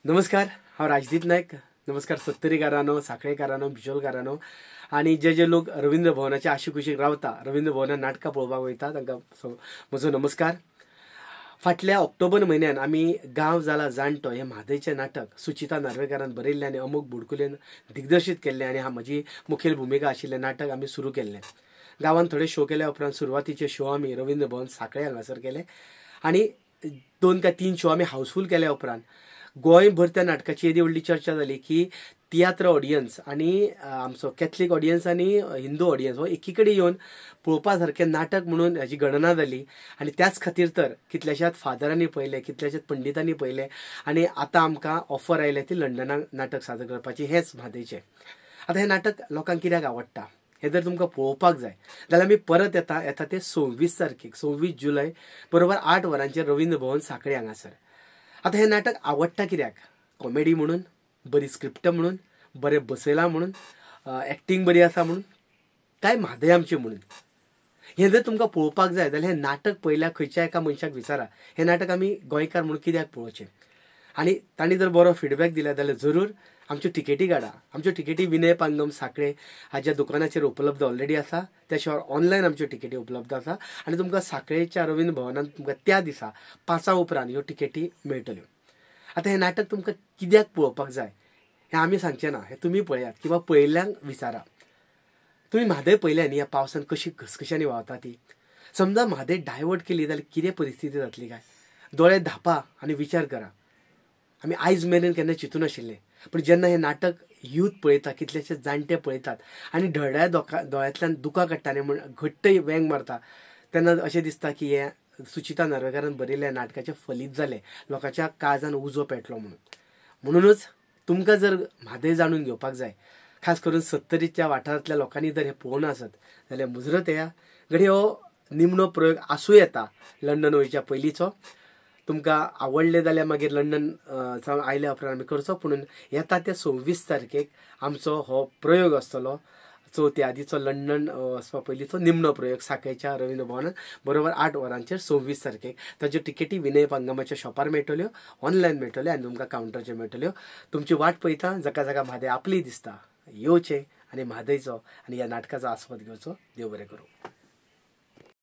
नमस्कार, हांव राजदीप नायक. नमस्कार सत्तरीकारांनो, साखळेकारांनो, बिजोलकारांनो आणि जे लोक रवींद्र भवनाच्या आशेकुशीक रावता, रवींद्र भवनात नाटकां पळोवपाक वयता तांकां म्हजो नमस्कार. फाटल्या ऑक्टोबर म्हयन्यान आमी गांव जाला जाणटो हे म्हादयचें नाटक सुचिता नार्वेकारान बरयल्लें आनी अमोक बुडकुलेन दिग्दर्शीत केल्लें आनी म्हजी मुखेल भुमिका आशिल्लें नाटक आमी सुरू केल्लें. गांवांत थोडे शो केल्या उपरांत सुरवातीचे शो आमी रवींद्र भवन साखळे हांगासर केले आनी 2 काय 3 शो आमी हावसफूल केल्या उपरांत गोंयभर त्या नाटकाची येदी व्हडली चर्चा जाली की तियात्र ऑडियन्स आनी आमचो कॅथलीक ऑडियन्स आनी हिंदू ऑडियन्स हो एकी कडेन येवन पळोवपा सारकें नाटक म्हणून हाची गणना जाली. आनी त्याच खातीर तर कितल्याशाच फादरांनी पळयलें, कितल्याशाच पंडितांनी पळयलें आनी आतां आमकां ऑफर आयल्या ती लंडनाक नाटक सादर करपाची. हेंच म्हादयचें. आतां हें नाटक लोकांक कित्याक आवडटा हें जर तुमकां पळोवपाक जाय जाल्यार आमी परत येता ते 26 तारखेक 26 जुलय बरोबर 8 वरांचेर रवींद्र भवन साखळे हांगासर. आतां हें नाटक आवडटा कित्याक? कॉमेडी म्हणून, बरी स्क्रिप्ट म्हणून, बरें बसयलां म्हणून, एक्टींग बरी आसा म्हणून, काय म्हादय आमचें म्हणून. हें जर तुमकां पळोवपाक जाय जाल्यार हें नाटक पळयल्यार खंयच्या एका मनशाक विचारा, हें नाटक आमी गोंयकार म्हणून कित्याक पळोवचें. आनी तांणी जर बरो फीडबॅक दिला जाल्यार जरूर आमच्यो तिकेटी काडा. आमच्यो तिकेटी विनय पांगम साखळे हाच्या दुकानाचेर उपलब्ध ऑलरेडी आसा. त्या शिवाय ऑनलायन आमच्यो तिकेटी उपलब्ध आसा आनी तुमकां साखळेच्या रवींद्र भवनांत तुमकां त्या दिसा 5 उपरांत ह्यो तिकेटी मेळटल्यो. आतां हें नाटक तुमकां कित्याक पळोवपाक जाय हें आमी सांगचें ना, हें तुमी पळयात किंवा पळयल्ल्यांक विचारा. तुमी म्हादय पळयल्या न्ही ह्या पावसान कशी घसघश्यांनी व्हांवता ती. समजा म्हादय डायवर्ट केली जाल्यार कितें परिस्थिती जातली काय. दोळे धांपा आनी विचार करा. आमी आयज मेरेन केन्ना चिंतून नाशिल्ले, पूण जेन्ना हें नाटक यूथ पळयता, कितलेशे जाणटे पळयतात आनी ढळड्या दोळ्यांतल्यान दुकां काडटा आनी घट्ट वेंग मारता तेन्ना अशें दिसता की हें सुचिता नार्वेकारान बरयल्ल्या नाटकाचें फलीत जालें, लोकांच्या काळजान उजो पेटलो म्हणून. म्हणूनच तुमकां जर म्हादय जाणून घेवपाक जाय, खास करून 70च्या वाठारांतल्या लोकांनी जर हें पळोवन आसत जाल्यार मुजरत येया. घडी हो निमणो प्रयोग आसूं येता लंडन वयच्या पयलींचो. तुमकां आवडलें जाल्यार मागीर लंडन जावन आयल्या उपरांत आमी करचो, पूण येता त्या 26 तारखेक आमचो हो प्रयोग आसतलो. चवथी आदीचो लंडन वचपा पयलींचो निमणो प्रयोग साखळेच्या रवींद्र भवनांत बरोबर 8 वरांचेर 26 तारखेक. ताच्यो तिकेटी विनय पांगमाच्या शॉपार मेळटल्यो, ऑनलायन मेळटल्यो आनी तुमकां कावंटराचेर मेळटल्यो. तुमची वाट पळयता. जाका म्हादय आपली दिसता येवचें आनी म्हादयचो आनी ह्या नाटकाचो आस्वाद घेवचो. देव बरें करूं.